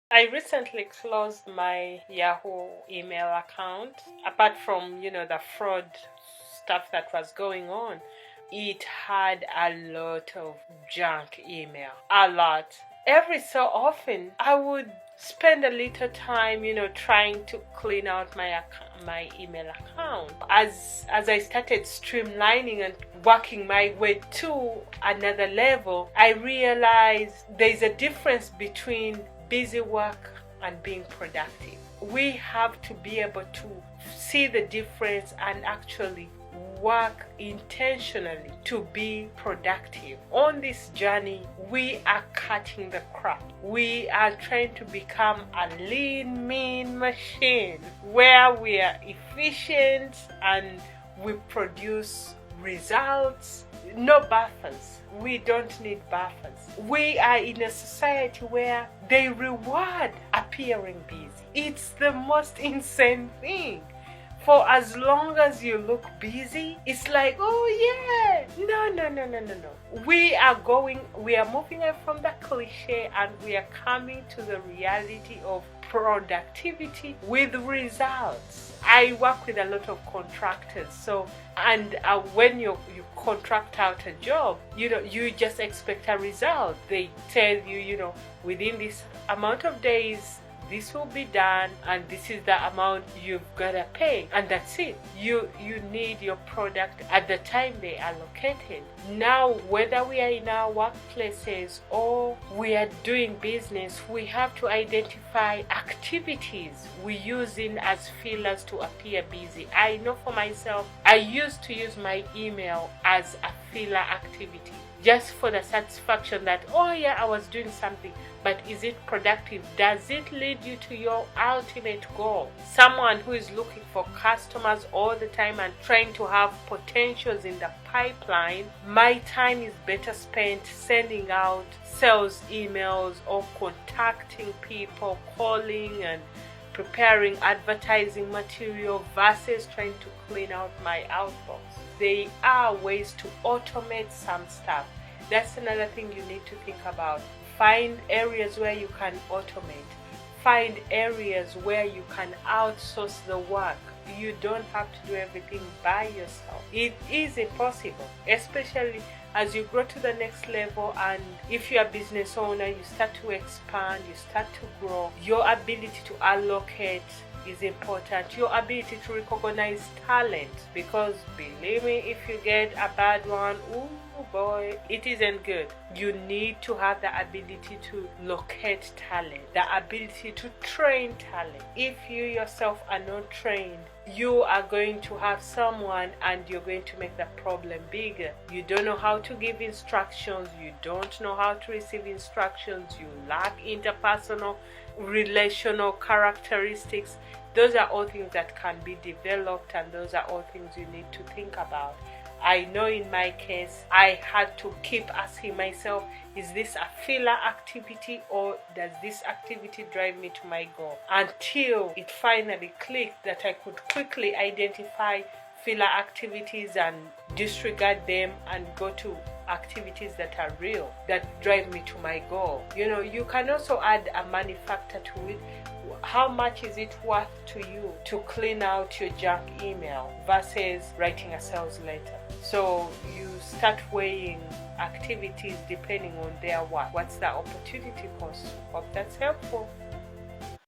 I recently closed my Yahoo email account. Apart from, the fraud stuff that was going on, it had a lot of junk email. A lot. Every so often, I would spend a little time, trying to clean out my email account. As I started streamlining and working my way to another level, I realized there's a difference between busy work and being productive. We have to be able to see the difference and actually work intentionally to be productive. On this journey, we are cutting the crap. We are trying to become a lean, mean machine where we are efficient and we produce results. No buffers. We don't need buffers. We are in a society where they reward appearing busy. It's the most insane thing. For as long as you look busy, it's like, oh yeah. No. We are moving away from the cliche and we are coming to the reality of productivity with results. I work with a lot of contractors, when you contract out a job, you just expect a result. They tell you, within this amount of days, this will be done and this is the amount you've gotta pay, and that's it. You need your product at the time they allocated. Now, whether we are in our workplaces or we are doing business, we have to identify activities we're using as fillers to appear busy. I know for myself, I used to use my email as a filler activity, just for the satisfaction that, oh yeah, I was doing something. But is it productive? Does it lead you to your ultimate goal? Someone who is looking for customers all the time and trying to have potentials in the pipeline, my time is better spent sending out sales emails or contacting people, calling and preparing advertising material versus trying to clean out my outbox. There are ways to automate some stuff. That's another thing you need to think about. Find areas where you can automate. Find areas where you can outsource the work. You don't have to do everything by yourself. It is impossible, especially as you grow to the next level, and if you're a business owner, you start to expand, you start to grow. Your ability to allocate is important. Your ability to recognize talent, because believe me, if you get a bad one, ooh boy, it isn't good. You need to have the ability to locate talent, the ability to train talent. If you yourself are not trained, you are going to have someone and you're going to make the problem bigger. You don't know how to give instructions, you don't know how to receive instructions, you lack interpersonal relational characteristics. Those are all things that can be developed, and those are all things you need to think about. I know in my case, I had to keep asking myself, is this a filler activity or does this activity drive me to my goal? Until it finally clicked that I could quickly identify filler activities and disregard them and go to activities that are real, that drive me to my goal. You can also add a money factor to it. How much is it worth to you to clean out your junk email versus writing a sales letter? So you start weighing activities depending on their worth. What's the opportunity cost? Hope that's helpful.